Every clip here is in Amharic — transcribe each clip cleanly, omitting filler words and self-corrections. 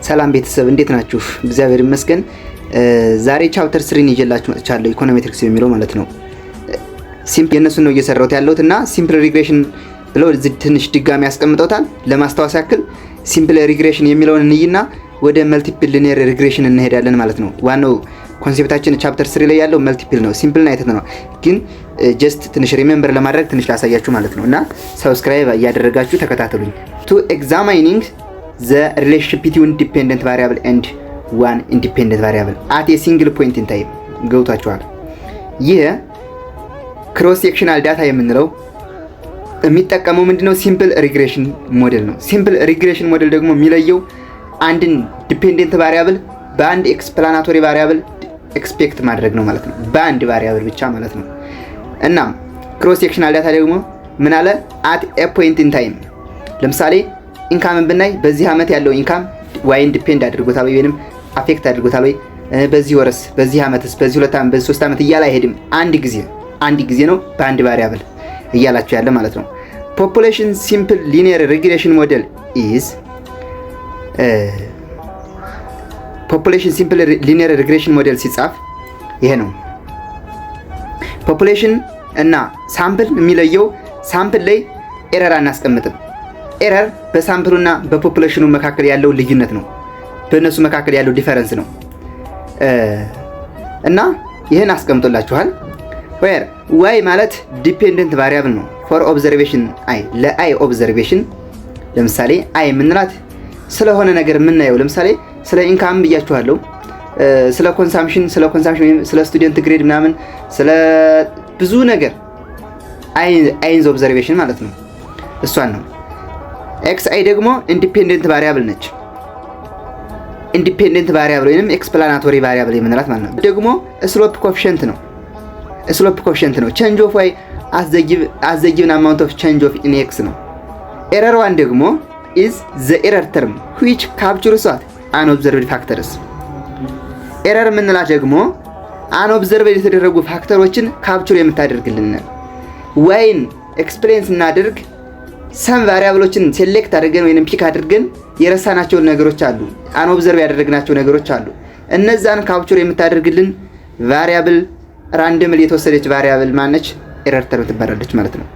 ሰላም ቤተሰብ እንዴት ናችሁ? እግዚአብሔር ይመስገን። ዛሬ ቻፕተር 3 ይዤላችሁ መጥቻለሁ። ኢኮኖሜትሪክስ የሚለው ማለት ነው። ሲምፕል የነሱን ነው እየሰራሁት ያለሁት እና ሲምፕል ሪግሬሽን ብለው ትንሽ ድጋሚ ያስቀምጠውታል። ለማስታወስ ያክል ሲምፕል ሪግሬሽን የሚለውን እንይና ወደ መልቲፕል ሊኒየር ሪግሬሽን እንሄዳለን ማለት ነው። ዋናው ኮንሴፕታችን ቻፕተር 3 ላይ ያለው መልቲፕል ነው። ሲምፕልና አይተት ነው፣ ግን ጀስት ትንሽ ሪሜምበር ለማድረግ ትንሽ ላሳያችሁ ማለት ነው። እና ሰብስክራይብ እያደረጋችሁ ተከታተሉኝ። ቱ ኤግዛማይኒንግ the relationship between dependent variable and one independent variable at a single point in time ገብታችኋል። ይህ ክሮስ ሴክሽናል ዳታ የምንለው የሚጠቀመው ምንድነው? ሲምፕል ሪግሬሽን ሞዴል ነው። ሲምፕል ሪግሬሽን ሞዴል ደግሞ የሚለየው አንድን ዲፔንደንት ቫሪያብል በአንድ ኤክስፕላናቶሪ ቫሪያብል ኤክስፔክት ማድረግ ነው ማለት ነው። በአንድ ቫሪያብል ብቻ ማለት ነው። እና ክሮስ ሴክሽናል ዳታ ደግሞ ምን አለ? at a point in time ለምሳሌ ኢንካምን ብናይ በዚህ አመት ያለው ኢንካም ዋይን ዲፔንድ አድርጎታል ወይንም አፌክት አድርጎታል ወይ፣ በዚህ ወርስ፣ በዚህ አመትስ፣ በዚህ 2 አመት፣ በዚህ 3 አመት እያለ አይሄድም። አንድ ጊዜ ነው በአንድ ቫሪያብል እያላችሁ ያለ ማለት ነው። ፖፑሌሽን ሲምፕል ሊኒየር ሪግሬሽን ሞዴል ኢዝ ፖፑሌሽን ሲምፕል ሊኒየር ሪግሬሽን ሞዴል ሲጻፍ ይሄ ነው። ፖፑሌሽን እና ሳምፕል የሚለየው ሳምፕል ላይ ኤረር አናስቀምጥም። ኤረር በሳምፕሉና በፖፑሌሽኑ መካከል ያለው ልዩነት ነው። በእነሱ መካከል ያለው ዲፈረንስ ነው። እና ይህን አስቀምጦላችኋል። where y ማለት ዲፔንደንት ቫሪያብል ነው። for observation i ለአይ ኦብዘርቬሽን ለምሳሌ አይ ምንላት ስለሆነ ነገር የምናየው ለምሳሌ ስለ ኢንካም ብያችኋለሁ፣ ስለ ኮንሳምፕሽን ስለ ስቱደንት ግሬድ ምናምን ስለ ብዙ ነገር አይንዝ ኦብዘርቬሽን ማለት ነው። እሷን ነው። xi ደግሞ ኢንዲፔንደንት ቫሪያብል ነች። ኢንዲፔንደንት ቫሪያብል ወይንም ኤክስፕላናቶሪ ቫሪያብል የምንላት ማለት ነው። ደግሞ ስሎፕ ኮኤፊሺየንት ነው። ቼንጅ ኦፍ y as the given amount of change of in x ነው። ኤረር ዋን ደግሞ is the error term which captures what unobserved factors። ኤረር የምንላት ደግሞ unobserved የተደረጉ ፋክተሮችን ካፕቸር የምታደርግልን ወይን ኤክስፕሌን ስናደርግ ሰም ቫሪያብሎችን ሴሌክት አድርገን ወይንም ፒክ አድርገን የረሳናቸው ነገሮች አሉ፣ አንኦብዘርቭ ያደረግናቸው ነገሮች አሉ። እነዛን ካፕቸር የምታደርግልን ቫሪያብል ራንደምሊ የተወሰደች ቫሪያብል ማነች? ኤረር ተርም ትባላለች ማለት ነው።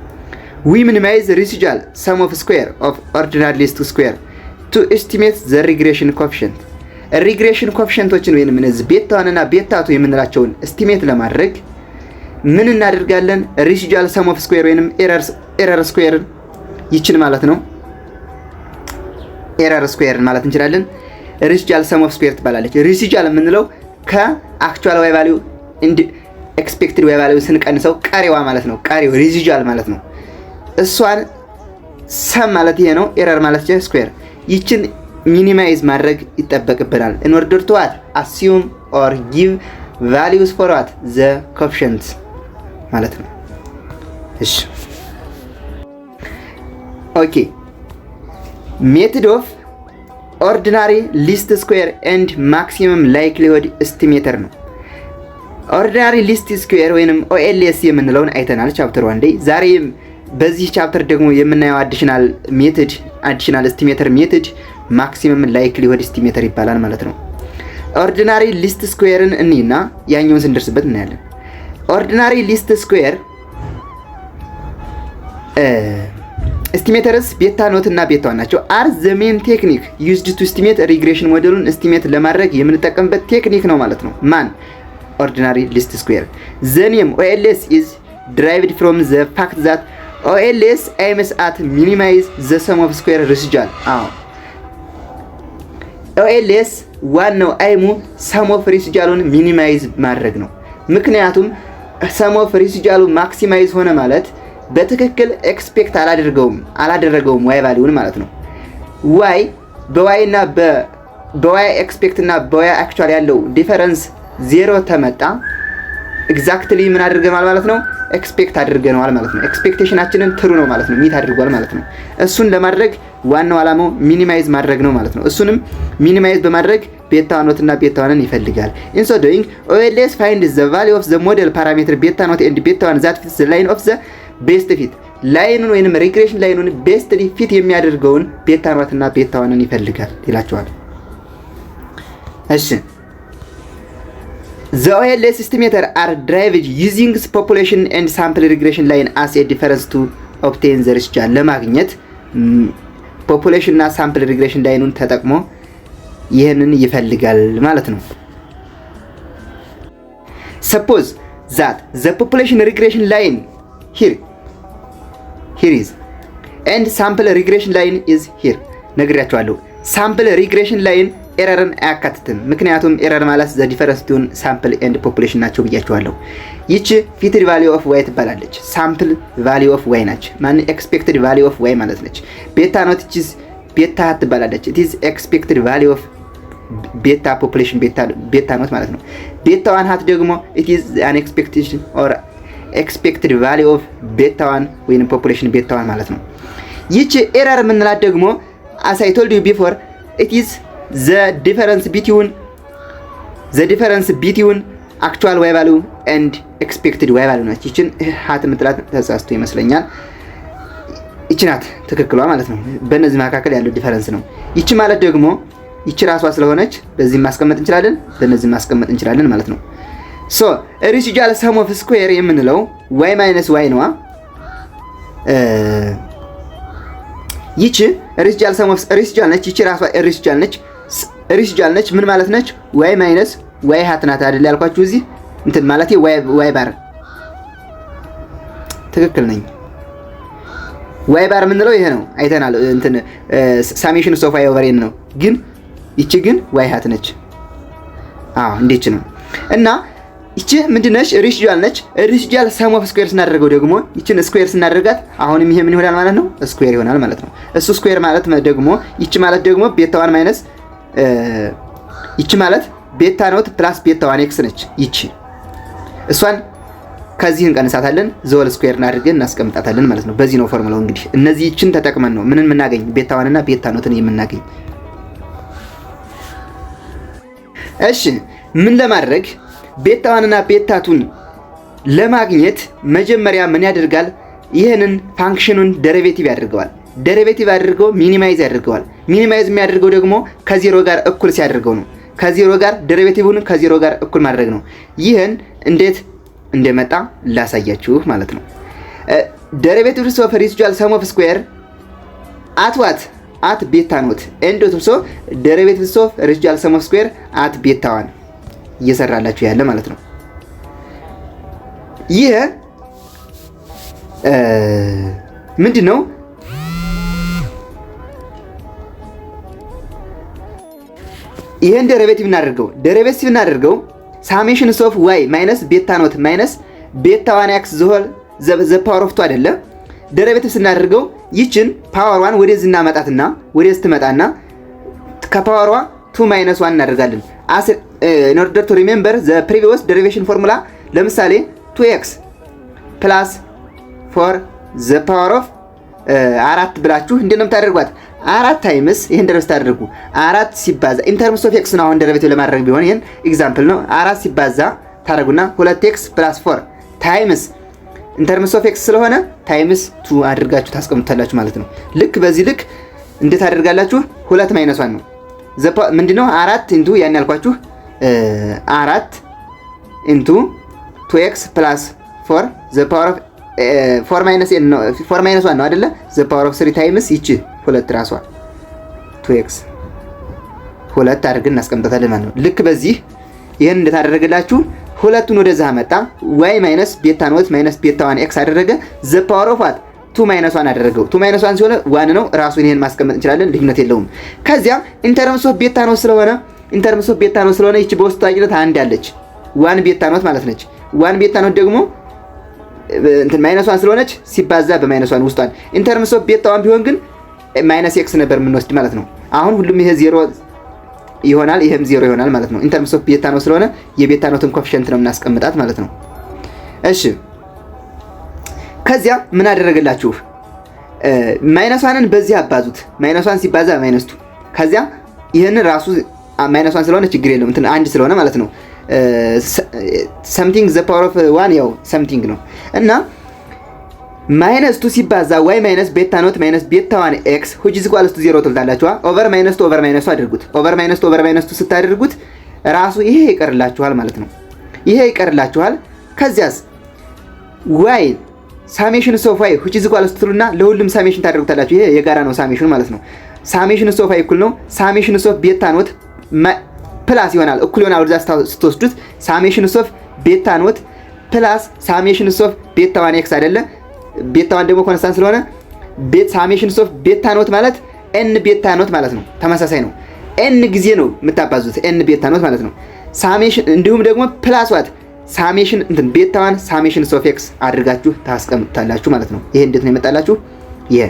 we minimize residual sum of square of ordinary least square to estimate the regression coefficient። ሪግሬሽን ኮኤፊሺየንቶችን ወይንም እነዚህ ቤታ 1 እና ቤታ 2 የምንላቸውን ኤስቲሜት ለማድረግ ምን እናደርጋለን? residual sum of square ወይንም ኤረር ስኩዌር ይችን ማለት ነው። ኤረር ስኩዌር ማለት እንችላለን። ሪሲጁዋል ሰም ኦፍ ስኩዌር ትባላለች። ሪሲጁዋል የምንለው ከአክቹዋል ዋይ ቫልዩ እንድ ኤክስፔክትድ ዋይ ቫልዩ ስንቀንሰው ቀሪዋ ማለት ነው። ቀሪው ሪሲጁዋል ማለት ነው። እሷን ሰም ማለት ይሄ ነው። ኤረር ማለት ስኩዌር። ይችን ሚኒማይዝ ማድረግ ይጠበቅብናል። in order to what assume or give values for what the coefficients ማለት ነው። እሺ ኦኬ ሜተድ ኦፍ ኦርዲናሪ ሊስት ስኩዌር ኤንድ ማክሲመም ላይክሊሁድ ኤስቲሜተር ነው። ኦርዲናሪ ሊስት ስኩዌር ወይንም OLS የምንለውን አይተናል ቻፕተር 1 ላይ። ዛሬ በዚህ ቻፕተር ደግሞ የምናየው አዲሽናል ኤስቲሜተር ሜተድ ማክሲመም ላይክሊሁድ ኤስቲሜተር ይባላል ማለት ነው። ኦርዲናሪ ሊስት ስኩዌርን እንይና ያኛውን ስንደርስበት እናያለን። ኦርዲናሪ ሊስት ስኩዌር ኤስቲሜተርስ ቤታ ኖት እና ቤታ 1 ናቸው። አር ዘ ሜን ቴክኒክ ዩዝድ ቱ ኤስቲሜት ሪግሬሽን ሞዴሉን ኤስቲሜት ለማድረግ የምንጠቀምበት ቴክኒክ ነው ማለት ነው። ማን? ኦርዲናሪ ሊስት ስኩዌር። ዘ ኔም OLS is derived from the fact that OLS aims at minimize the sum of square residual። OLS ዋናው አይሙ sum of residualን ሚኒማይዝ ማድረግ ነው። ምክንያቱም sum of residual ማክሲማይዝ ሆነ ማለት በትክክል ኤክስፔክት አላደረገውም ዋይ ቫልዩን ማለት ነው። ዋይ በዋይ እና በዋይ ኤክስፔክት እና በዋይ አክቹዋል ያለው ዲፈረንስ 0 ተመጣ ኤግዛክትሊ ምን አድርገናል ማለት ነው? ኤክስፔክት አድርገናል ማለት ነው። ኤክስፔክቴሽናችንን ትሩ ነው ማለት ነው። ሚት አድርጓል ማለት ነው። እሱን ለማድረግ ዋናው ዓላማው ሚኒማይዝ ማድረግ ነው ማለት ነው። እሱንም ሚኒማይዝ በማድረግ ቤታ 1 እና ቤታ 1ን ይፈልጋል። in so doing OLS finds the value of the model parameter beta 0 and beta 1 that fits the line of the ቤስት ፊት ላይኑን ወይንም ሪግሬሽን ላይኑን ቤስት ፊት የሚያደርገውን ቤታ 0 እና ቤታ 1ን ይፈልጋል ይላችኋል። እሺ the OLS estimator are derived using population and sample regression line as a difference to obtain the residual ለማግኘት ፖፑሌሽን እና ሳምፕል ሪግሬሽን ላይኑን ተጠቅሞ ይሄንን ይፈልጋል ማለት ነው። suppose that the population regression line here is and sample regression line is here ነግሬያችኋለሁ። ሳምፕል ሪግሬሽን ላይን ኤረርን አያካትትም። ምክንያቱም ኤረር ማለት ዘ ዲፈረንስ ቢትዊን ሳምፕል ኤንድ ፖፑሌሽን ናቸው ብያችኋለሁ። ይቺ ፊትድ ቫልዩ ኦፍ ዋይ ትባላለች። ሳምፕል ቫልዩ ኦፍ ዋይ ናች። ማን ኤክስፔክትድ ቫልዩ ኦፍ ዋይ ማለት ነች። ቤታ ኖት ኢት ኢዝ ቤታ ትባላለች። ኢት ኢዝ ኤክስፔክትድ ቫልዩ ኦፍ ቤታ ፖፑሌሽን ቤታ ኖት ማለት ነው። ቤታ ዋን ሀት ደግሞ ኢት ኢዝ አን ኤክስፔክቴሽን ኦር ኤክስፔክትድ ቫልዩ ኦፍ ቤታ ዋን ወይም ፖፑሌሽን ቤታ ዋን ማለት ነው። ይቺ ኤረር የምንላት ደግሞ as I told you before it is the difference between actual y value and expected y value ነች። ይችን ሀት ምትላት ተሳስቶ ይመስለኛል። ይች ናት ትክክሏ ማለት ነው። በእነዚህ መካከል ያለው ዲፈረንስ ነው። ይች ማለት ደግሞ ይች ራሷ ስለሆነች በዚህ ማስቀመጥ እንችላለን፣ በእነዚህ ማስቀመጥ እንችላለን ማለት ነው። ሶ ሪሲጁዋል ሰም ኦፍ ስኩዌር የምንለው y ማይነስ y ነው። ይቺ ሪሲጁዋል ሰም ኦፍ ሪሲጁዋል ነች። ይቺ ራሷ ሪሲጁዋል ነች። ምን ማለት ነች? y ማይነስ y ሀት ናት አይደል ያልኳችሁ እዚህ እንትን ማለት y ባር ትክክል ነኝ። y ባር የምንለው ይሄ ነው አይተናል። እንትን ሳሜሽን ኦፍ y ኦቨር n ነው። ግን ይቺ ግን y ሀት ነች። እንዴት ነው እና ይቺ ምንድነሽ? ሪሲጁዋል ነች። ሪሲጁዋል ሰም ኦፍ ስኩዌር ስናደርገው ደግሞ ይቺን ስኩዌር ስናደርጋት አሁንም ይሄ ምን ይሆናል ማለት ነው? ስኩዌር ይሆናል ማለት ነው። እሱ ስኩዌር ማለት ደግሞ ይቺ ማለት ደግሞ ቤታ ዋን ማይነስ ይቺ ማለት ቤታ ኖት ፕላስ ቤታ ዋን ኤክስ ነች። ይቺ እሷን ከዚህ እንቀንሳታለን፣ ዘወል ስኩዌር እናድርገን እናስቀምጣታለን ማለት ነው። በዚህ ነው ፎርሙላው። እንግዲህ እነዚህ ይችን ተጠቅመን ነው ምን የምናገኝ? ቤታ ዋን እና ቤታ ኖትን የምናገኝ። እሺ ምን ለማድረግ ቤታ ዋን እና ቤታ ቱን ለማግኘት መጀመሪያ ምን ያደርጋል? ይሄንን ፋንክሽኑን ዴሪቬቲቭ ያደርገዋል። ዴሪቬቲቭ አድርገው ሚኒማይዝ ያደርገዋል። ሚኒማይዝ የሚያደርገው ደግሞ ከዜሮ ጋር እኩል ሲያደርገው ነው። ከዜሮ ጋር ዴሪቬቲቭን ከዜሮ ጋር እኩል ማድረግ ነው። ይሄን እንዴት እንደመጣ ላሳያችሁ ማለት ነው። ዴሪቬቲቭስ ኦፍ ሪሲጁዋል ሰም ኦፍ ስኩዌር አት ቤታ ኖት ኤንድ ኦልሶ ዴሪቬቲቭስ ኦፍ ሪሲጁዋል ሰም ኦፍ ስኩዌር አት ቤታ ዋን እየሰራላችሁ ያለ ማለት ነው። ይሄ ምንድነው? ይሄን ዴሪቬቲቭ እናደርገው ሳሜሽን ኦፍ y ማይነስ ቤታ ኖት ማይነስ ቤታ ዋን ኤክስ ዘ ፓወር ኦፍ 2 አይደለም። ዴሪቬቲቭ ስናደርገው ይችን ፓወር ዋን ወደዚህ እናመጣትና ወደዚህ ትመጣና ከፓወር 2 ማይነስ 1 እናደርጋለን። in order to remember the previous derivation formula ለምሳሌ 2x plus 4 the power of 4 ብላችሁ እንደምን የምታደርጓት 4 ታይምስ ይሄን ደረስ ታደርጉ 4 ሲባዛ in terms of x ነው። አሁን ዴሪቬቲቭ ለማድረግ ቢሆን ይሄን ኤግዛምፕል ነው። 4 ሲባዛ ታደርጉና 2x plus 4 ታይምስ in terms of x ስለሆነ ታይምስ 2 አድርጋችሁ ታስቀምጣላችሁ ማለት ነው። ልክ በዚህ ልክ እንዴት አደርጋላችሁ? 2 ማይነስ 1 ነው ምንድነው? 4 ኢንቱ ያን ያልኳችሁ 4 ኢንቱ 2x plus 4 the power of 4 minus n ነው 4 minus 1 ነው አይደለ? the power of 3 times ይቺ 2 ራሷ 2x 2 አድርገን እናስቀምጣታለን ማለት ነው። ልክ በዚህ ይሄን እንደታደረገላችሁ ሁለቱን ወደዛ መጣ y minus ቤታ ኖት minus ቤታ 1 x አደረገ the power of 2 minus 1 አደረገው 2 minus 1 ሲሆን 1 ነው። ራሱን ይሄን ማስቀመጥ እንችላለን፣ ልዩነት የለውም። ከዚያ in terms of ቤታ ኖት ስለሆነ ይቺ በውስጡ ታቂነት አንድ ያለች 1 ቤታ ኖት ማለት ነች። 1 ቤታ ኖት ደግሞ እንትን ማይነስ 1 ስለሆነች ሲባዛ በማይነስ 1 ውስጧን in terms of ቤታ 1 ቢሆን ግን ማይነስ x ነበር የምንወስድ ማለት ነው። አሁን ሁሉም ይሄ 0 ይሆናል፣ ይሄም 0 ይሆናል ማለት ነው። in terms of ቤታ ኖት ስለሆነ የቤታ ኖትን ኮኤፊሺየንት ነው የምናስቀምጣት ማለት ነው። እሺ ከዚያ ምን አደረገላችሁ? ማይነስ 1ን በዚህ አባዙት። ማይነስ 1 ሲባዛ በማይነስ 2 ከዚያ ይሄን ራሱ ማይነስ 1 ስለሆነ ችግር የለውም እንትን አንድ ስለሆነ ማለት ነው። something the power of 1 ያው something ነው እና ማይነስ 2 ሲባዛ y ማይነስ ቤታ ኖት ማይነስ ቤታ 1 x which is equal to 0 ትልታላችሁ። ኦቨር ማይነስ 2 ኦቨር ማይነስ 2 አድርጉት። ኦቨር ማይነስ 2 ኦቨር ማይነስ 2 ስታደርጉት ራሱ ይሄ ይቀርላችኋል ማለት ነው። ይሄ ይቀርላችኋል። ከዚያስ ዋይ ሳሜሽን ኦፍ ዋይ which is equal to ትሉና ለሁሉም ሳሜሽን ታደርጉታላችሁ። ይሄ የጋራ ነው ሳሜሽኑ ማለት ነው። ሳሜሽን ኦፍ ዋይ እኩል ነው ሳሜሽን ኦፍ ቤታ ኖት ፕላስ ይሆናል እኩል ይሆናል። ወደዛ ስትወስዱት ሳሜሽን ኦፍ ቤታ ኖት ፕላስ ሳሜሽን ኦፍ ቤታ ዋን ኤክስ አይደለ? ቤታ ዋን ደግሞ ኮንስታንት ስለሆነ ሳሜሽን ኦፍ ቤታ ኖት ማለት ኤን ቤታ ኖት ማለት ነው። ተመሳሳይ ነው። ኤን ጊዜ ነው የምታባዙት ኤን ቤታ ኖት ማለት ነው። ሳሜሽን እንዲሁም ደግሞ ፕላስ ዋት ሳሜሽን እንትን ቤታ ዋን ሳሜሽን ኦፍ ኤክስ አድርጋችሁ ታስቀምጣላችሁ ማለት ነው። ይሄ እንዴት ነው የመጣላችሁ? ይሄ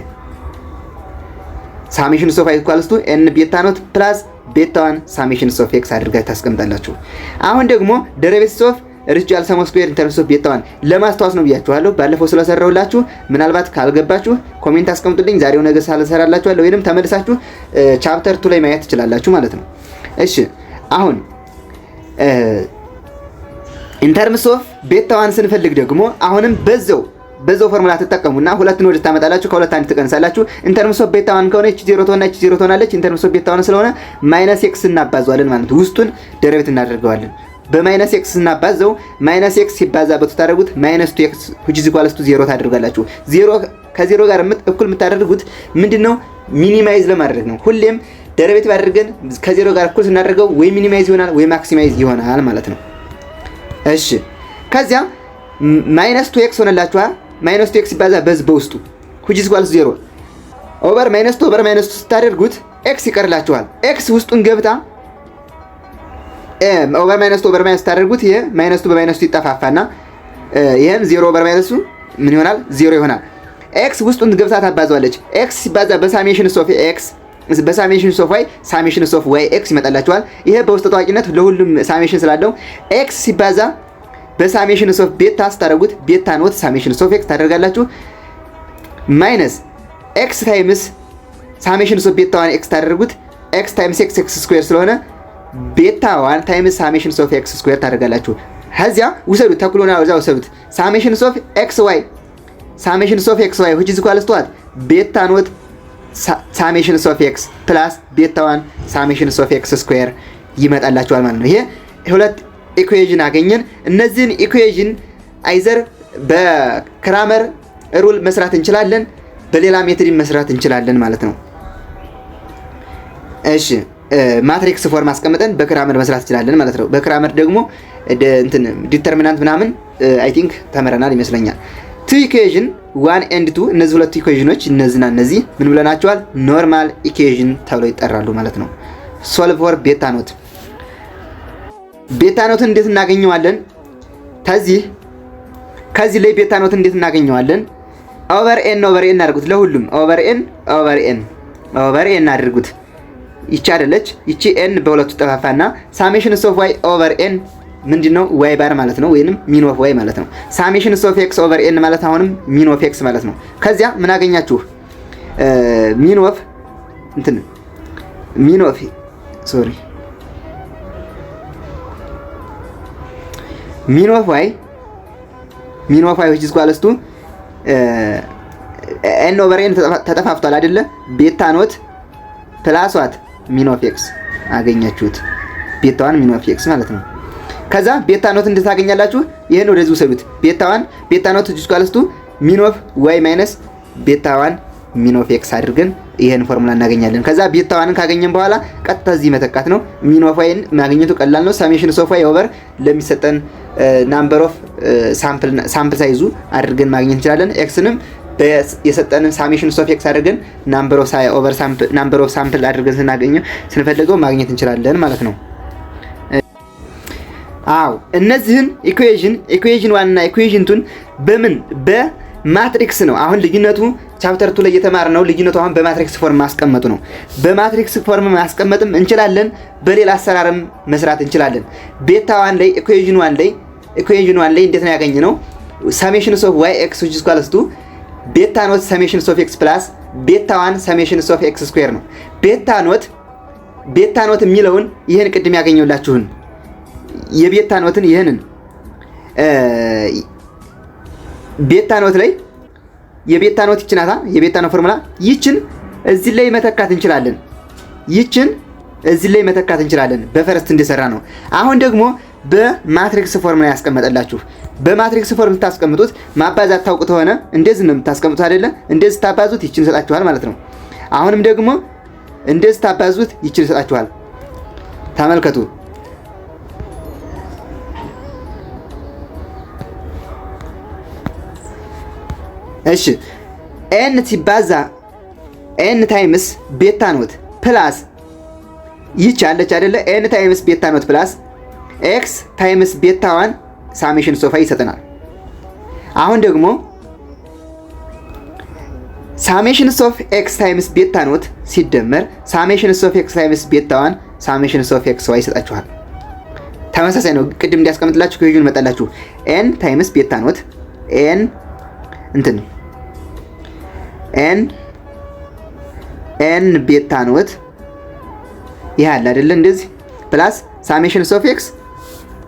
ሳሜሽን ኦፍ ዋይ ኢኳልስ ቱ ኤን ቤታ ኖት ፕላስ ቤታ ዋን ሳሜሽን ኦፍ ኤክስ አድርጋችሁ ታስቀምጣላችሁ። አሁን ደግሞ ደሪቬቲቭ ኦፍ ሪጂዋል ሰም ኦፍ ስኩዌር ኢን ተርምስ ኦፍ ቤታ ዋን ለማስተዋወስ ነው ብያችኋለሁ። ባለፈው ስለሰራሁላችሁ ምናልባት ካልገባችሁ ኮሜንት አስቀምጡልኝ። ዛሬው ነገ ሳልሰራላችኋለሁ ወይንም ተመልሳችሁ ቻፕተር 2 ላይ ማየት ትችላላችሁ ማለት ነው። እሺ አሁን ኢን ተርምስ ኦፍ ቤታ ዋን ስንፈልግ ደግሞ አሁንም በዛው ፎርሙላ ተጠቀሙና ሁለትን ወደ ታመጣላችሁ ከሁለት አንድ ትቀንሳላችሁ። ኢን ተርምስ ኦፍ ቤታ ዋን ከሆነ እቺ 0 ትሆንና እቺ 0 ትሆናለች። ኢን ተርምስ ኦፍ ቤታ ዋን ስለሆነ ማይነስ ኤክስ እናባዛዋለን ማለት ነው። ውስጡን ደሪቬቲቭ እናደርገዋለን። በማይነስ ኤክስ እናባዛው ማይነስ ኤክስ ሲባዛ በተታረጉት ማይነስ 2x which is equal to 0 ታደርጋላችሁ። 0 ከ0 ጋር እኩል የምታደርጉት ምንድነው? ሚኒማይዝ ለማድረግ ነው። ሁሌም ደሪቬቲቭ አድርገን ከ0 ጋር እኩል ስናደርገው ወይ ሚኒማይዝ ይሆናል ወይ ማክሲማይዝ ይሆናል ማለት ነው። እሺ ከዚያ ማይነስ 2x ሆነላችኋ። ማይነስ 2x ሲባዛ በውስጡ which is equal to 0 ኦቨር ማይነስ 2 ኦቨር ማይነስ 2 ስታደርጉት x ይቀርላችኋል። x ውስጡን ገብታ ኦቨር ማይነስ 2 ኦቨር ማይነስ ታደርጉት ይሄ ማይነስ 2 በማይነስ 2 ይጣፋፋና ይሄም 0 ኦቨር ማይነስ 2 ምን ይሆናል? 0 ይሆናል። ኤክስ ውስጡን ገብታ ታባዛዋለች። ኤክስ ሲባዛ በሳሜሽን ኦፍ ኤክስ በሳሜሽን ኦፍ ዋይ ሳሜሽን ኦፍ ዋይ ኤክስ ይመጣላችኋል። ይሄ በውስጥ ታዋቂነት ለሁሉም ሳሜሽን ስላለው ኤክስ ሲባዛ በሳሜሽን ኦፍ ቤታ ስታደርጉት ቤታ ኖት ሳሜሽን ኦፍ ኤክስ ታደርጋላችሁ። ማይነስ ኤክስ ታይምስ ሳሜሽን ኦፍ ቤታ ዋን ኤክስ ታደርጉት ኤክስ ታይምስ ኤክስ ኤክስ ስኩዌር ስለሆነ ቤታ ዋን ታይምስ ሳሜሽን ኦፍ ኤክስ ስኩዌር ታደርጋላችሁ። ከዚያ ውሰዱት ተኩሎና ወዛ ውሰዱት ሳሜሽን ኦፍ ኤክስ ዋይ ሳሜሽን ኦፍ ኤክስ ዋይ which is equal to ቤታ ኖት ሳሜሽን ኦፍ ኤክስ ፕላስ ቤታ ዋን ሳሜሽን ኦፍ ኤክስ ስኩዌር ይመጣላችኋል ማለት ነው። ይሄ ሁለት ኢኩዌሽን አገኘን። እነዚህን ኢኩዌሽን አይዘር በክራመር ሩል መስራት እንችላለን፣ በሌላ ሜትድ መስራት እንችላለን ማለት ነው። እሺ ማትሪክስ ፎርም አስቀምጠን በክራመር መስራት እንችላለን ማለት ነው። በክራመር ደግሞ እንትን ዲተርሚናንት ምናምን አይ ቲንክ ተመረናል ይመስለኛል። ቱ ኢኩዌሽን 1 and 2 እነዚህ ሁለት ኢኩዌሽኖች እነዚህና እነዚህ ምን ብለናቸዋል? ኖርማል ኢኩዌሽን ተብለው ይጠራሉ ማለት ነው። ሶልቭ ፎር ቤታ ኖት። ቤታ ኖትን እንዴት እናገኘዋለን? ከዚህ ላይ ቤታ ኖትን እንዴት እናገኘዋለን? ኦቨር ኤን አድርጉት። ለሁሉም ኦቨር ኤን አድርጉት። ይቺ አይደለች ይቺ ኤን በሁለቱ ጠፋፋና ሳሜሽን ኦፍ ዋይ ኦቨር ኤን ምንድነው? ዋይ ባር ማለት ነው ወይንም ሚን ኦፍ ዋይ ማለት ነው። ሳሜሽን ኦፍ ኤክስ ኦቨር ኤን ማለት አሁንም ሚን ኦፍ ኤክስ ማለት ነው። ከዚያ ምን አገኛችሁ? ሚን ኦፍ ዋይ which is equal to ኤን ኦቨር ኤን ተጠፋፍቷል አይደለ? ቤታ ኖት ፕላስ ዋት ሚን ኦፍ ኤክስ አገኛችሁት። ቤታ ዋን ሚን ኦፍ ኤክስ ማለት ነው። ከዛ ቤታ ኖት እንዴት ታገኛላችሁ? ይሄን ወደዚህ ወሰዱት። ቤታ ኖት which is equal to ሚን ኦፍ ዋይ ማይነስ ቤታ ዋን ሚን ኦፍ ኤክስ አድርገን ይሄን ፎርሙላ እናገኛለን። ከዛ ቤታ ዋንን ካገኘን በኋላ ቀጥታ እዚህ መተካት ነው። ሚን ኦፍ ዋይን ማግኘቱ ቀላል ነው። ሳሜሽን ኦፍ ዋይ ኦቨር ለሚሰጠን ናምበር ኦፍ ሳምፕል ሳይዙ አድርገን ማግኘት እንችላለን። ኤክስንም የሰጠንን ሳሜሽን ኦፍ ኤክስ አድርገን ናምበር ኦፍ ሳምፕል አድርገን ስንፈልገው ማግኘት እንችላለን ማለት ነው። አው እነዚህን ኢኩዌሽን 1 እና ኢኩዌሽን 2 በማትሪክስ ነው። አሁን ልዩነቱ ቻፕተር 2 ላይ የተማርነው ልዩነቱ አሁን በማትሪክስ ፎርም ማስቀመጡ ነው። በማትሪክስ ፎርም ማስቀመጥም እንችላለን፣ በሌላ አሰራርም መስራት እንችላለን። ቤታ 1 ላይ ኢኩዌሽን 1 ላይ እንዴት ነው ያገኘነው? ሳሜሽን ኦፍ ዋይ ኤክስ which is equal to ቤታ ኖት ሳሜሽን ኦፍ ኤክስ ፕላስ ቤታ 1 ሳሜሽን ኦፍ ኤክስ ስኩዌር ነው። ቤታ ኖት የሚለውን ይሄን ቅድም ያገኘውላችሁን የቤታ ኖትን ይሄንን ቤታ ኖት ላይ የቤታ ኖት ይችናታ የቤታ ኖት ፎርሙላ ይችን እዚህ ላይ መተካት እንችላለን። ይችን እዚህ ላይ መተካት እንችላለን በፈረስት እንደሰራ ነው። አሁን ደግሞ በማትሪክስ ፎርም ላይ ያስቀመጠላችሁ። በማትሪክስ ፎርም ታስቀምጡት ማባዛት ታውቁ ተሆነ እንደዚህ ነው የምታስቀምጡት አይደለ? እንደዚህ ታባዙት ይችን ይሰጣችኋል ማለት ነው። አሁንም ደግሞ እንደዚህ ታባዙት ይችን ይሰጣችኋል። ተመልከቱ። እሺ ኤን ሲባዛ ኤን ታይምስ ቤታ ኖት ፕላስ ይች አለች አይደለ? ኤን ታይምስ ቤታ ኖት ፕላስ ኤክስ ታይምስ ቤታ ዋን ሳሜሽን ሶፋ ይሰጠናል። አሁን ደግሞ ሳሜሽን ሶፍ ኤክስ ታይምስ ቤታ ኖት ሲደመር ሳሜሽን ሶፍ ኤክስ ታይምስ ቤታ ዋን ሳሜሽን ሶፍ ኤክስ ዋይ ይሰጣችኋል። ተመሳሳይ ነው። ቅድም እንዲያስቀምጥላችሁ ከዩን መጣላችሁ። ኤን ታይምስ ቤታ ኖት ኤን እንትን ኤን ቤታ ኖት ይሄ አለ አይደለ? እንደዚህ ፕላስ ሳሜሽን ሶፍ ኤክስ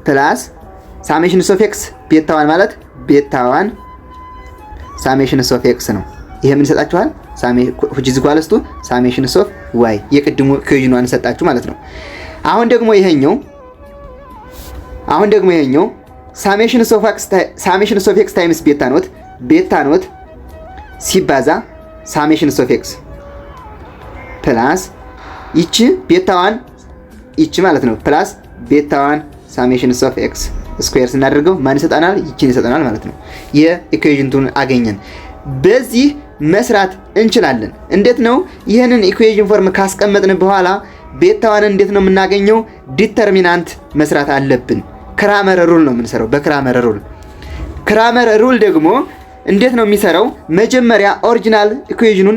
ፕላስ ሳሜሽን ሶፍ ኤክስ ቤታ ዋን ማለት ቤታ ዋን ሳሜሽን ሶፍ ኤክስ ነው። ይሄ ምን ይሰጣችኋል? which is equals to ሳሜሽን ሶፍ ዋይ የቅድሙ ኢኩዌሽኑን ሰጣችሁ ማለት ነው። አሁን ደግሞ ይሄኛው ሳሜሽን ሶፍ ኤክስ ታይምስ ቤታ ኖት ሲባዛ ሳሜሽን ሶፍ ኤክስ ፕላስ ይቺ ቤታዋን ይቺ ማለት ነው ፕላስ ቤታዋን ሳሜሽን ኦፍ ኤክስ ስኩዌር ስናደርገው ማን ይሰጣናል? ይቺን ይሰጣናል ማለት ነው። የኢኩዌሽኑን አገኘን። በዚህ መስራት እንችላለን። እንዴት ነው? ይሄንን ኢኩዌሽን ፎርም ካስቀመጥን በኋላ ቤታዋን እንዴት ነው የምናገኘው? ዲተርሚናንት መስራት አለብን። ክራመር ሩል ነው የምንሰራው። በክራመር ሩል ደግሞ እንዴት ነው የሚሰራው? መጀመሪያ ኦሪጂናል ኢኩዌሽኑን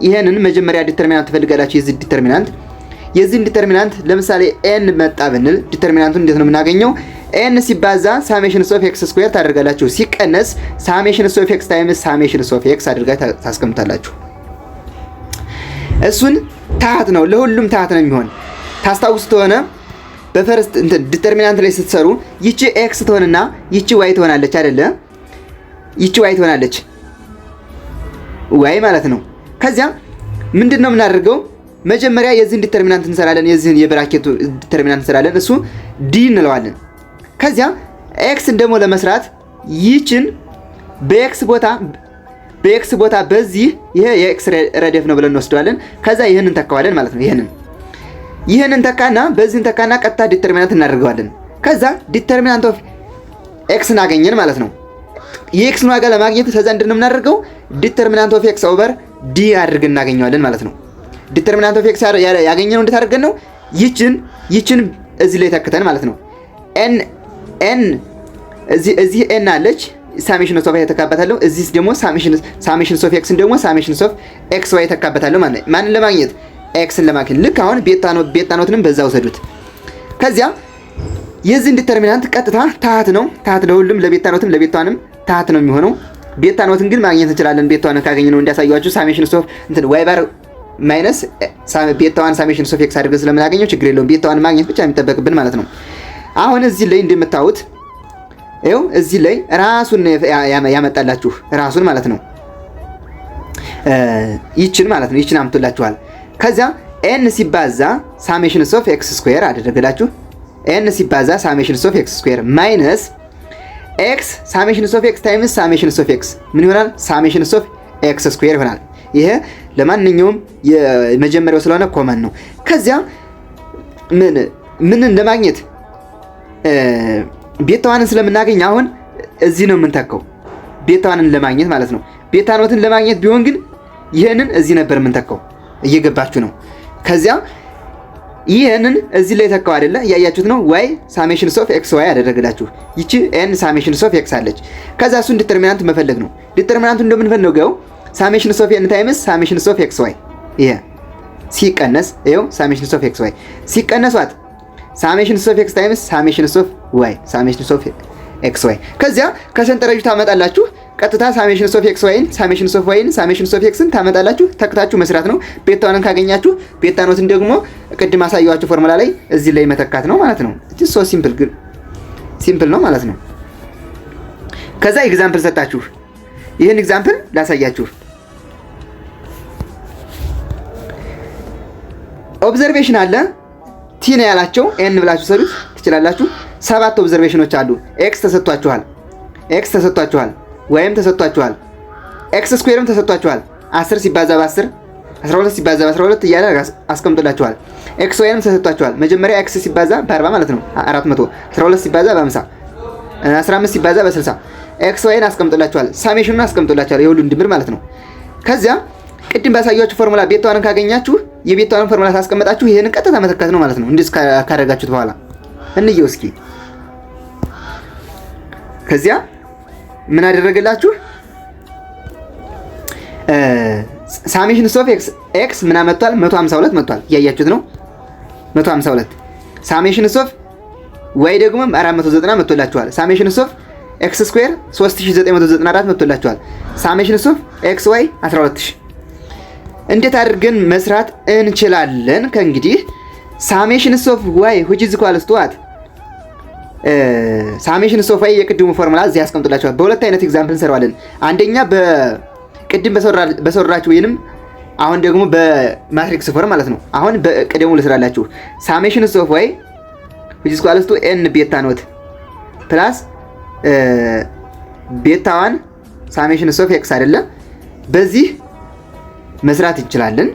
ይሄንን መጀመሪያ ዲተርሚናንት ትፈልጋላችሁ። የዚህን ዲተርሚናንት ለምሳሌ ኤን መጣ ብንል ዲተርሚናንቱን እንዴት ነው የምናገኘው? ኤን ሲባዛ ሳሜሽን ኦፍ ኤክስ ስኩዌር ታደርጋላችሁ። ሲቀነስ ሳሜሽን ኦፍ ኤክስ ታይምስ ሳሜሽን ኦፍ ኤክስ አድርጋ ታስቀምጣላችሁ። እሱን ታህት ነው፣ ለሁሉም ታህት ነው የሚሆን። ታስታውሱ ተሆነ በፈርስት ዲተርሚናንት ላይ ስትሰሩ ይቺ ኤክስ ትሆንና ይቺ ዋይ ትሆናለች አይደለ? ይቺ ዋይ ትሆናለች ዋይ ማለት ነው። ከዚያ ምንድነው የምናደርገው? መጀመሪያ የዚህን ዲተርሚናንት እንሰራለን። የዚህን የብራኬቱ ዲተርሚናንት እንሰራለን። እሱ ዲ እንለዋለን። ከዚያ ኤክስን ደግሞ ለመስራት ይችን በኤክስ ቦታ በዚህ ይሄ የኤክስ ረደፍ ነው ብለን እንወስደዋለን። ከዛ ይሄንን ተካዋለን ማለት ነው። ይሄንን ተካና በዚህን ተካና ቀጥታ ዲተርሚናንት እናደርገዋለን። ከዛ ዲተርሚናንት ኦፍ ኤክስን አገኘን ማለት ነው። የኤክስን ዋጋ ለማግኘት ከዛ እንድን የምናደርገው ዲተርሚናንት ኦፍ ኤክስ ኦቨር ዲ አድርገን እናገኘዋለን ማለት ነው። ዲተርሚናንት ኦፍ ኤክስ ያገኘነው እንዴት አድርገን ነው? ይችን እዚህ ላይ ተክተን ማለት ነው። ኤን እዚህ ኤን አለች ሳሜሽን ኦፍ ዋይ ተካበታለሁ። እዚህ ደግሞ ሳሜሽን ኦፍ ኤክስን ደግሞ ሳሜሽን ኦፍ ኤክስ ዋይ ተካበታለሁ ማለት ነው። ማንን ለማግኘት? ኤክስን ለማግኘት። ልክ አሁን ቤታ ኖትንም በዛ ወሰዱት። ከዚያ የዚህን ዲተርሚናንት ቀጥታ ታህት ነው። ታህት ለሁሉም ለቤታ ኖትም ለቤታዋንም ታህት ነው የሚሆነው። ቤታ ኖትን ግን ማግኘት እንችላለን። ቤታዋን ካገኘነው እንዲያሳያችሁ ሳሜሽን ኦፍ ዋይ ባር ማይነስ ቤታዋን ሳሜሽን ኦፍ ኤክስ አድርገን ስለምናገኘው ችግር የለውም። ቤታዋን ማግኘት ብቻ የሚጠበቅብን ማለት ነው። አሁን እዚህ ላይ እንደምታዩት ይኸው እዚህ ላይ ራሱን ያመጣላችሁ ራሱን ማለት ነው። ይችን ማለት ነው። ይችን አምጥቶላችኋል። ከዚያ ኤን ሲባዛ ሳሜሽን ኦፍ ኤክስ ስኩዌር አደረገላችሁ። ኤን ሲባዛ ሳሜሽን ኦፍ ኤክስ ስኩዌር ማይነስ ኤክስ ሳሜሽን ኦፍ ኤክስ ታይምስ ሳሜሽን ኦፍ ኤክስ ምን ይሆናል? ሳሜሽን ኦፍ ኤክስ ስኩዌር ይሆናል። ይሄ ለማንኛውም የመጀመሪያው ስለሆነ ኮመን ነው። ከዚያ ምን ለማግኘት ቤታዋንን ስለምናገኝ አሁን እዚህ ነው የምንተካው። ቤታዋንን ለማግኘት ማለት ነው። ቤታ ኖትን ለማግኘት ቢሆን ግን ይሄንን እዚህ ነበር የምንተካው። እየገባችሁ ነው? ከዚያ ይሄንን እዚህ ላይ ተካው አይደለ? እያያችሁት ነው። ዋይ ሳሜሽን ኦፍ ኤክስ ዋይ አደረገላችሁ። ይቺ ኤን ሳሜሽን ኦፍ ኤክስ አለች። ከዛ እሱን ዲተርሚናንት መፈለግ ነው። ዲተርሚናንቱ እንደምንፈልገው ሳሜሽን ኦፍ ኤን ታይምስ ሳሜሽን ኦፍ ኤክስ ዋይ ይሄ ሲቀነስ ይሄው ሳሜሽን ኦፍ ኤክስ ዋይ ሲቀነሷት ሳሜሽን ኦፍ ኤክስ ታይምስ ሳሜሽን ኦፍ ዋይ ሳሜሽን ኦፍ ኤክስ ዋይ። ከዚያ ከሰንጠረዡ ታመጣላችሁ። ቀጥታ ሳሜሽን ኦፍ ኤክስ ዋይን ሳሜሽን ኦፍ ዋይን ሳሜሽን ኦፍ ኤክስን ታመጣላችሁ። ተክታችሁ መስራት ነው። ቤታዋንን ካገኛችሁ ቤታ ኖትን ደግሞ ቅድም አሳየኋችሁ ፎርሙላ ላይ እዚህ ላይ መተካት ነው ማለት ነው። ኢትስ ሶ ሲምፕል ነው ማለት ነው። ከዛ ኤግዛምፕል ሰጣችሁ። ይህን ኤግዛምፕል ላሳያችሁ። ኦብዘርቬሽን አለ ቲ ነው ያላቸው ኤን ብላችሁ ሰሩት ትችላላችሁ። 7 ኦብዘርቬሽኖች አሉ። ኤክስ ተሰጥቷችኋል፣ ወይም ተሰጥቷችኋል፣ ኤክስ ስኩዌርም ተሰጥቷችኋል። 10 ሲባዛ በ10 12 ሲባዛ በ12 እያለ አስቀምጦላችኋል። ኤክስ ወይም ተሰጥቷችኋል። መጀመሪያ ኤክስ ሲባዛ በ40 ማለት ነው 400፣ 12 ሲባዛ በ50፣ 15 ሲባዛ በ60 ኤክስ ወይን አስቀምጦላችኋል። ሳሜሽኑን አስቀምጦላችኋል የሁሉን ድምር ማለት ነው። ከዚያ ቅድም ባሳያችሁ ፎርሙላ ቤታዋንን ካገኛችሁ የቤታዋንን ፎርሙላ ታስቀምጣችሁ ይሄንን ቀጥታ መተካት ነው ማለት ነው። እንዴት ካደረጋችሁት በኋላ እንየው እስኪ። ከዚያ ምን አደረገላችሁ? ሳሜሽን ኦፍ ኤክስ ምን አመጣል? 152 መጥቷል። እያያችሁት ነው 152። ሳሜሽን ኦፍ ዋይ ደግሞ 490 መጥቶላችኋል። ሳሜሽን ኦፍ ኤክስ ስኩዌር 3994 መጥቶላችኋል። ሳሜሽን ኦፍ ኤክስ ዋይ 12000። እንዴት አድርገን መስራት እንችላለን? ከእንግዲህ ሳሜሽን ኦፍ ዋይ which is equal to what? ሳሜሽን ኦፍ ዋይ የቅድሙ ፎርሙላ እዚህ ያስቀምጡላችኋል። በሁለት አይነት ኤግዛምፕል እንሰራዋለን። አንደኛ በቅድም በሰራችሁ ወይንም አሁን ደግሞ በማትሪክስ ፎርም ማለት ነው። አሁን በቅድሙ ልስራላችሁ። ሳሜሽን ኦፍ ዋይ which is equal to n ቤታ ኖት ፕላስ ቤታ 1 ሳሜሽን ኦፍ ኤክስ አይደለ? በዚህ መስራት እንችላለን።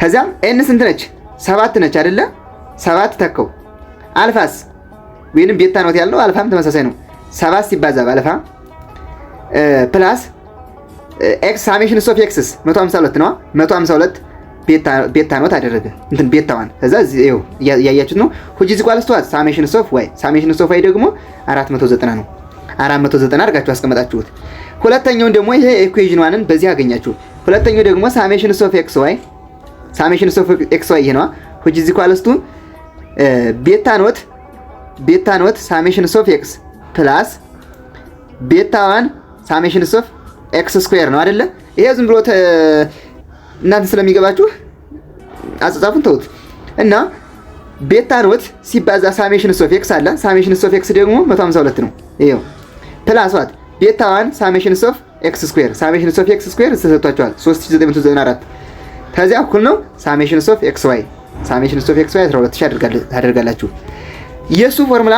ከዛም ኤን ስንት ነች? 7 ነች አይደለ? 7 ተከው አልፋስ ወይንም ቤታ ኖት ያለው አልፋም ተመሳሳይ ነው። 7 ሲባዛ በአልፋ ፕላስ ኤክስ ሳሜሽን ኦፍ ኤክስስ 152 ነው። 152 ቤታ ኖት አደረገ እንትን ቤታዋን ከዛ ይኸው ያያችሁት ነው። which is equal to ሳሜሽን ኦፍ ዋይ ሳሜሽን ኦፍ ዋይ ደግሞ 490 ነው። 490 አድርጋችሁ አስቀመጣችሁት። ሁለተኛውን ደግሞ ይሄ ኢኩዌሽን ዋንን በዚህ አገኛችሁ። ሁለተኛው ደግሞ ሳሜሽን ኦፍ ኤክስ ዋይ ሳሜሽን ኦፍ ኤክስ ዋይ ይሄ ነው። which is equal to ቤታ ኖት ሳሜሽን ኦፍ ኤክስ ፕላስ ቤታ 1 ሳሜሽን ኦፍ ኤክስ ስኩዌር ነው አይደለ? ይሄ ዝም ብሎ እናንተ ስለሚገባችሁ አጻጻፉን ተውት እና ቤታ ኖት ሲባዛ ሳሜሽን ኦፍ ኤክስ አለ። ሳሜሽን ኦፍ ኤክስ ደግሞ 152 ነው። ይሄው ፕላስ ዋት ቤታ 1 ሳሜሽን ኦፍ ኤክስ ስኩዌር ሳሜሽን ኦፍ ኤክስ ስኩዌር ተሰጥቷቸዋል 3994 ከዚያ እኩል ነው ሳሜሽን ኦፍ ኤክስ ዋይ ሳሜሽን ኦፍ ኤክስ ዋይ 12000 ታደርጋላችሁ። የሱ ፎርሙላ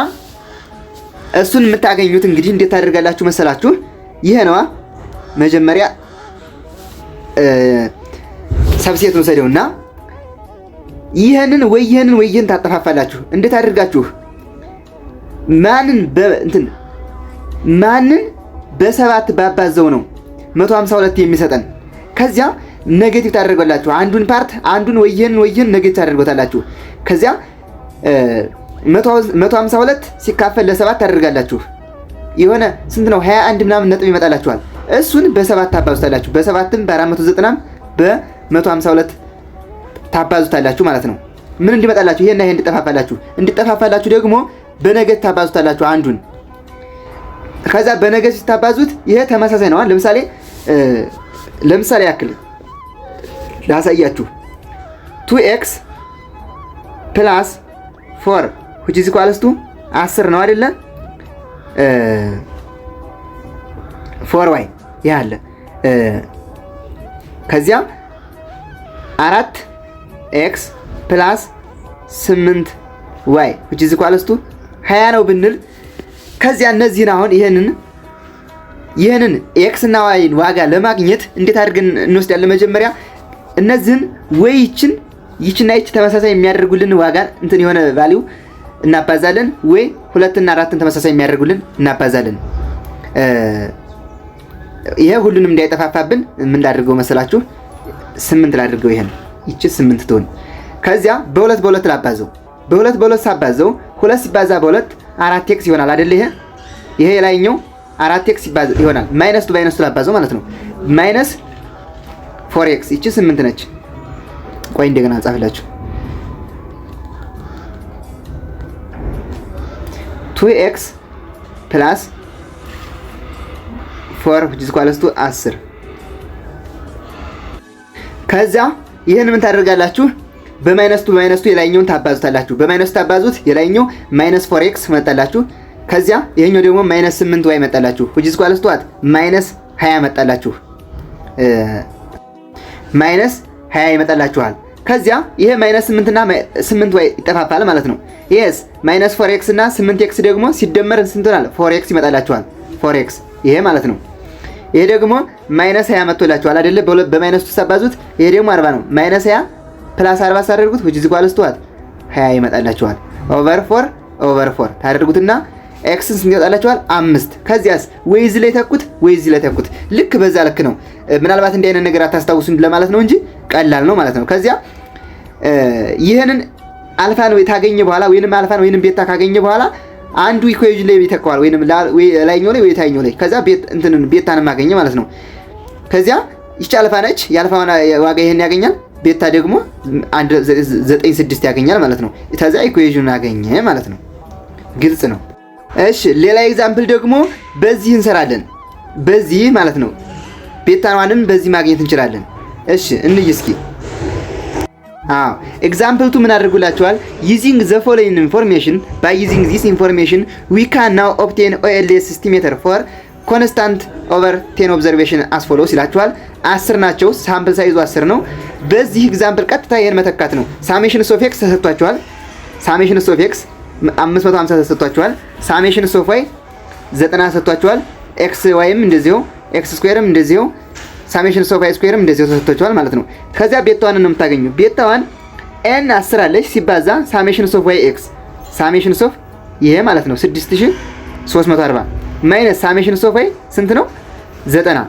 እሱን የምታገኙት እንግዲህ እንዴት ታደርጋላችሁ መሰላችሁ? ይሄ ነው። መጀመሪያ ሰብሴት ነው ሰደውና ይሄንን ወይን ታጠፋፋላችሁ። እንዴት አድርጋችሁ ማንን በሰባት ባባዘው ነው 152 የሚሰጠን። ከዚያ ኔጌቲቭ ታደርጋላችሁ። አንዱን ፓርት አንዱን ወይን ኔጌቲቭ ታደርጉታላችሁ። ከዚያ 152 ሲካፈል ለ7 ታደርጋላችሁ። የሆነ ስንት ነው 21 ምናምን ነጥብ ይመጣላችኋል። እሱን በ7 ታባዙታላችሁ። በ7ም በ490 በ152 ታባዙታላችሁ ማለት ነው። ምን እንዲመጣላችሁ? ይሄና ይሄ እንዲጠፋፋላችሁ ደግሞ በነገት ታባዙታላችሁ አንዱን። ከዛ በነገት ሲታባዙት ይሄ ተመሳሳይ ነው። ለምሳሌ ያክል ላሳያችሁ 2x + 4 which is equal to 10 ነው አይደለ? 4y ያለ ከዚያ 4x + 8y which is equal to 20 ነው ብንል ከዚያ እነዚህን አሁን ይሄንን x እና y ዋጋ ለማግኘት እንዴት አድርገን እንወስዳለን? መጀመሪያ እነዚህን ወይ ይችና ይች ተመሳሳይ የሚያደርጉልን ዋጋ እንትን የሆነ ቫልዩ እናባዛለን፣ ወይ 2 እና 4ን ተመሳሳይ የሚያደርጉልን እናባዛለን። ይሄ ሁሉንም እንዳይጠፋፋብን ምን ላድርገው መሰላችሁ? 8 ላድርገው። ይቺ 8 ትሆን። ከዚያ በ2 ላባዘው። በ2 ሳባዘው 2 ሲባዛ በ2 4x ይሆናል አይደል? ይሄ የላይኛው 4x ይሆናል። ማይነስ ላባዘው ማለት ነው። ማይነስ 4x ይቺ 8 ነች። ቆይ እንደገና ጻፍላችሁ 2x + 4 which is equal to 10 ከዛ ይሄን ምን ታደርጋላችሁ? በማይነስ የላይኛውን ታባዙታላችሁ። በማይነስ ታባዙት የላይኛው -4x መጣላችሁ። ከዚያ ይሄኛው ደግሞ -8y መጣላችሁ which is equal to -20 መጣላችሁ። -20 ይመጣላችኋል። ከዚያ ይሄ -8 እና 8y ይጠፋፋል ማለት ነው። ይሄስ -4x እና 8x ደግሞ ሲደመር ስንት ይሆናል? 4x ይመጣላችኋል። 4x ይሄ ማለት ነው። ይሄ ደግሞ -20 መጥቶላችኋል አይደለ? በማይነስ ተሰባዙት። ይሄ ደግሞ 40 ነው። -20 + 40 ሳደርጉት which is equal to 20 ይመጣላችኋል። /4 ታደርጉትና x ስንት ይወጣላችኋል? 5። ከዚያስ ወይ እዚህ ላይ ተኩት ወይ እዚህ ላይ ተኩት። ልክ በዛ ልክ ነው። ምናልባት እንዲህ አይነት ነገር አታስታውሱም ለማለት ነው እንጂ ቀላል ነው ማለት ነው። ከዚያ ይሄንን አልፋን ወይ ታገኘ በኋላ ወይንም አልፋን ወይንም ቤታ ካገኘ በኋላ አንዱ ኢኩዌሽን ላይ ይተካዋል ወይንም ላይኛው ላይ ወይ ታይኛው ላይ ከዛ ቤታን ማገኘ ማለት ነው። ከዚያ ይቺ አልፋ ነች። የአልፋውን ዋጋ ይሄን ያገኛል። ቤታ ደግሞ 196 ያገኛል ማለት ነው። ከዛ ኢኩዌሽኑን አገኘ ማለት ነው። ግልጽ ነው። እሺ ሌላ ኤግዛምፕል ደግሞ በዚህ እንሰራለን። በዚህ ማለት ነው ቤታዋንም በዚህ ማግኘት እንችላለን። እሺ እንይ እስኪ። ኤግዛምፕል 2 ምን አድርጉላችኋል? using the following information by using this information we can now obtain OLS estimator for constant over 10 observation as follows ይላችኋል። 10 ናቸው። ሳምፕል ሳይዙ 10 ነው። በዚህ ኤግዛምፕል ቀጥታ ይሄን መተካት ነው። ሳሜሽን ኦፍ x ተሰጥቷችኋል። ሳሜሽን ኦፍ x 550 ተሰጥቷችኋል። ሳሜሽን ኦፍ y 90 ተሰጥቷችኋል። x yም እንደዚሁ x ስኩዌርም እንደዚሁ ሳሜሽን ኦፍ y ስኩዌርም እንደዚሁ ተሰጥቷችኋል ማለት ነው። ከዚያ ቤታዋን ነው የምታገኙ። ቤታዋን n 10 አለች ሲባዛ ሳሜሽን ኦፍ y x ሳሜሽን ኦፍ ይሄ ማለት ነው 6340 ማይነስ ሳሜሽን ኦፍ y ስንት ነው? 90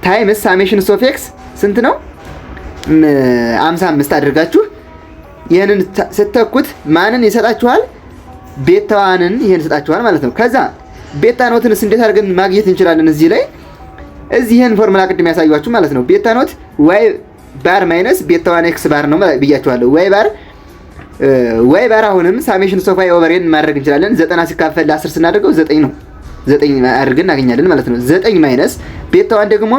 ታይምስ ሳሜሽን ኦፍ x ስንት ነው? 55 አድርጋችሁ ይሄንን ስተኩት ማንን ይሰጣችኋል? ቤታዋንን ይሄን ይሰጣችኋል ማለት ነው። ከዛ ቤታ ኖትንስ እንዴት አድርገን ማግኘት እንችላለን? እዚህ ላይ እዚህ ይሄን ፎርሙላ ቅድም ያሳያችሁ ማለት ነው። ቤታ ኖት y ባር ማይነስ ቤታዋን x ባር ነው ብያችኋለሁ። y ባር አሁንም ሳሜሽን ኦፍ y ኦቨር n ማድረግ እንችላለን። 90 ሲካፈል 10 ስናደርገው 9 ነው። 9 አድርገን እናገኛለን ማለት ነው። 9 ማይነስ ቤታዋን ደግሞ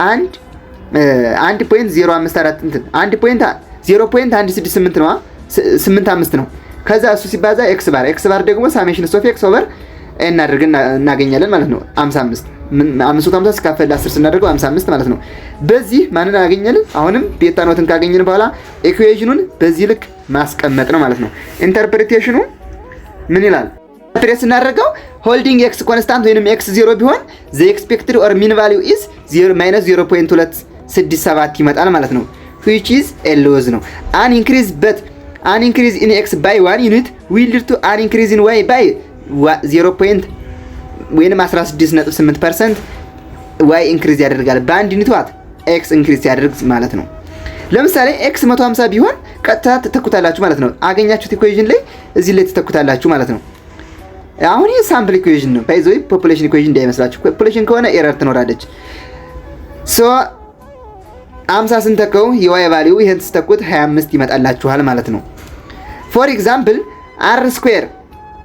1.054 እንትን 1.0.168 ነው 85 ነው። ከዛ እሱ ሲባዛ x ባር ደግሞ ሳሜሽን ኦፍ x ኦቨር n አድርገን እናገኛለን ማለት ነው። 55 550 ሲካፈል 10 ስናደርገው 55 ማለት ነው። በዚህ ማንን አገኘልን? አሁንም ቤታ ኖትን ካገኘን በኋላ ኢኩዌሽኑን በዚህ ልክ ማስቀመጥ ነው ማለት ነው። ኢንተርፕሪቴሽኑ ምን ይላል? ፕሬስ እናደርገው ሆልዲንግ x ኮንስታንት ወይንም x 0 ቢሆን the expected or mean value is -0.267 ይመጣል ማለት ነው። which is a loss ነው። an increase in x by 1 unit will lead to an increase in y by 0. ወይንም 16.8% y ኢንክሪዝ ያደርጋል። በአንድ ዩኒት ዋት x ኢንክሪዝ ያደርግ ማለት ነው። ለምሳሌ x 150 ቢሆን ቀጥታ ተተኩታላችሁ ማለት ነው። አገኛችሁት ኢኩዌሽን ላይ እዚህ ላይ ተተኩታላችሁ ማለት ነው። አሁን ይሄ ሳምፕል ኢኩዌሽን ነው። ባይዘይ ፖፑሌሽን ኢኩዌሽን እንዳይመስላችሁ። ፖፑሌሽን ከሆነ ኤረር ትኖራለች። ሶ 50 ስንተከው የy ቫልዩ ይሄን ስተኩት 25 ይመጣላችኋል ማለት ነው። ፎር ኤግዛምፕል r ስኩዌር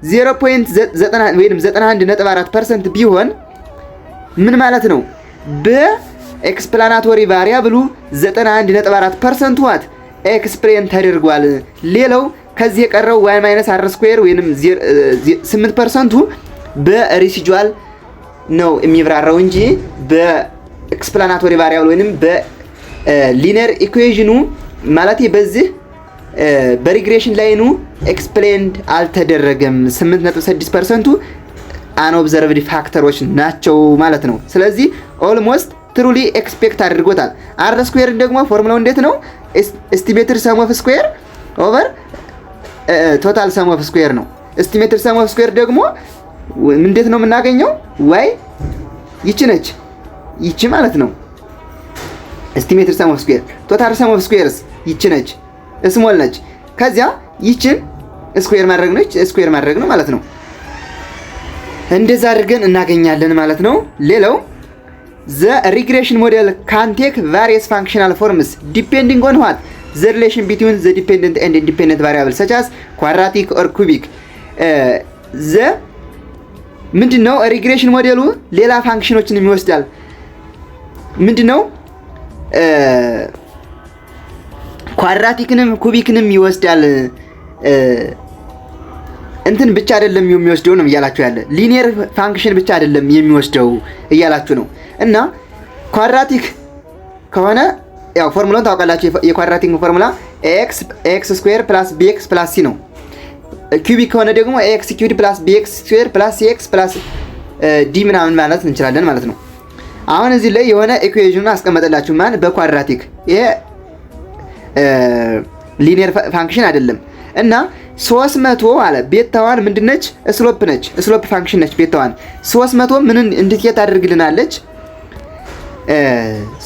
0.90 ወይንም 91.4% ቢሆን ምን ማለት ነው? በኤክስፕላናቶሪ ቫሪያብሉ 91.4% ዋት ኤክስፕሌን ተደርጓል። ሌላው ከዚህ የቀረው y - r ስኩዌር ወይንም 8% በሬሲጁዋል ነው የሚብራራው እንጂ በኤክስፕላናቶሪ ቫሪያብል ወይንም በሊኒየር ኢኩዌሽኑ ማለት በዚህ በሪግሬሽን ላይኑ ኤክስፕሌንድ አልተደረገም። 8.6% አንኦብዘርቭድ ፋክተሮች ናቸው ማለት ነው። ስለዚህ ኦልሞስት ትሩሊ ኤክስፔክት አድርጎታል። አር ስኩዌር ደግሞ ፎርሙላው እንዴት ነው? ኤስቲሜትድ ሰም ኦፍ ስኩዌር ኦቨር ቶታል ሰም ኦፍ ስኩዌር ነው። ኤስቲሜትድ ሰም ኦፍ ስኩዌር ደግሞ እንዴት ነው የምናገኘው? ዋይ ይቺ ነች፣ ይቺ ማለት ነው ኤስቲሜትድ ሰም ኦፍ ስኩዌር። ቶታል ሰም ኦፍ ስኩዌርስ ይቺ ነች፣ ስሞል ነች። ከዚያ ይችን ስኩዌር ማድረግ ነች፣ ስኩዌር ማድረግ ነው ማለት ነው። እንደዛ አድርገን እናገኛለን ማለት ነው። ሌላው the regression model can take various functional forms depending on what the relation between the dependent and independent variables such as quadratic or cubic. the ምንድነው ሪግሬሽን ሞዴሉ ሌላ ፋንክሽኖችን የሚወስዳል። ምንድነው ኳድራቲክንም ኩቢክንም ይወስዳል። እንትን ብቻ አይደለም የሚወስደው ነው እያላችሁ ያለ ሊኒየር ፋንክሽን ብቻ አይደለም የሚወስደው እያላችሁ ነው። እና ኳድራቲክ ከሆነ ያው ፎርሙላውን ታውቃላችሁ። የኳድራቲክ ፎርሙላ ኤክስ ስኩዌር ፕላስ ቢኤክስ ፕላስ ሲ ነው። ኪዩቢክ ከሆነ ደግሞ ኤክስ ኪዩድ ፕላስ ቢኤክስ ስኩዌር ፕላስ ሲኤክስ ፕላስ ዲ ምናምን ማለት እንችላለን ማለት ነው። አሁን እዚህ ላይ የሆነ ኢኩዌሽኑን አስቀመጠላችሁ ማን በኳድራቲክ ይሄ ሊኒየር ፋንክሽን አይደለም እና 300 አለ ቤታዋን ምንድነች? ስሎፕ ነች። ስሎፕ ፋንክሽን ነች ቤታዋን 300 ምን ኢንዲኬት አድርግልናለች?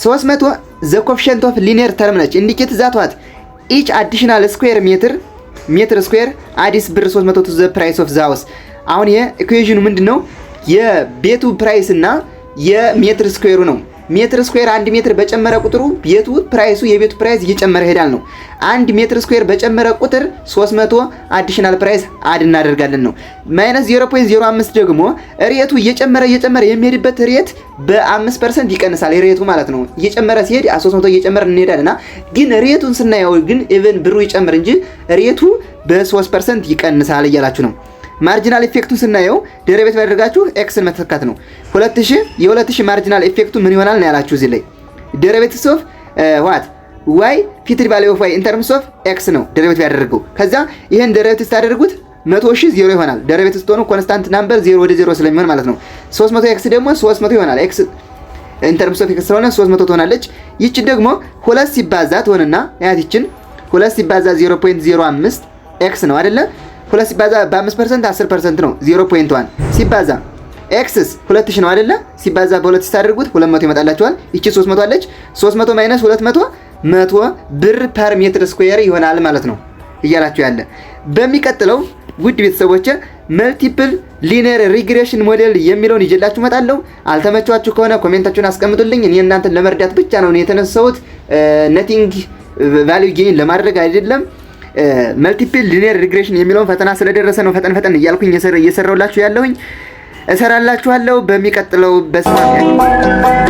300 ዘ ኮኤፊሺየንት ኦፍ ሊኒየር ተርም ነች። ኢንዲኬት ዛቷት ኢች አዲሽናል ስኩዌር ሜትር ስኩዌር አዲስ ብር 300 ቱ ዘ ፕራይስ ኦፍ ዘ ሃውስ። አሁን የኢኩዌሽኑ ምንድነው? የቤቱ ፕራይስ እና የሜትር ስኩዌሩ ነው። ሜትር ስኩዌር 1 ሜትር በጨመረ ቁጥሩ ቤቱ ፕራይሱ የቤቱ ፕራይስ እየጨመረ ይሄዳል ነው። 1 ሜትር ስኩዌር በጨመረ ቁጥር 300 አዲሽናል ፕራይስ አድ እናደርጋለን ነው። ማይነስ 0.05 ደግሞ ሬቱ እየጨመረ የሚሄድበት ሬት በ5% ይቀንሳል። ሬቱ ማለት ነው እየጨመረ ሲሄድ 300 እየጨመረ እንሄዳልና ግን ሬቱን ስናየው ግን ኢቭን ብሩ ይጨምር እንጂ ሬቱ በ3% ይቀንሳል እያላችሁ ነው። ማርጂናል ኢፌክቱን ስናየው ደሪቬቲቭ ያደርጋችሁ ኤክስን መተካት ነው። 2000 ማርጂናል ኢፌክቱ ምን ይሆናል ነው ያላችሁ እዚህ ላይ ደሪቬቲቭ ኦፍ ዋት ዋይ ፊትሪ ቫልዩ ኦፍ ዋይ ኢን ተርምስ ኦፍ ኤክስ ነው ደሪቬቲቭ ያደርገው። ከዛ ይሄን ደሪቬቲቭ ታደርጉት 100,000 ዜሮ ይሆናል። ደሪቬቲቭ ስትሆኑ ኮንስታንት ናምበር 0 ወደ 0 ስለሚሆን ማለት ነው። 300 ኤክስ ደግሞ 300 ይሆናል። ኤክስ ኢን ተርምስ ኦፍ ኤክስ ስለሆነ 300 ትሆናለች። ይቺ ደግሞ 2 ሲባዛ ትሆንና ያት ይችን 2 ሲባዛ 0.05 ኤክስ ነው አይደለ? 2 ሲባዛ በ5% 10% ነው። 0.1 ሲባዛ ኤክስስ 2000 ነው አይደለ? ሲባዛ በ2 ስታደርጉት 200 ይመጣላችኋል። ይቺ 300 አለች። 300 ማይነስ 200 100 ብር ፐር ሜትር ስኩዌር ይሆናል ማለት ነው እያላችሁ ያለ። በሚቀጥለው ውድ ቤተሰቦቼ መልቲፕል ሊኒየር ሪግሬሽን ሞዴል የሚለውን ይዤላችሁ እመጣለሁ። አልተመቻችሁ ከሆነ ኮሜንታችሁን አስቀምጡልኝ። እኔ እናንተን ለመርዳት ብቻ ነው የተነሳሁት። ነቲንግ ቫልዩ ጌይን ለማድረግ አይደለም። መልቲፕል ሊኒየር ሪግሬሽን የሚለውን ፈተና ስለደረሰ ነው ፈጠን እያልኩኝ እየሰራሁላችሁ ያለሁኝ። እሰራላችኋለሁ በሚቀጥለው በስማት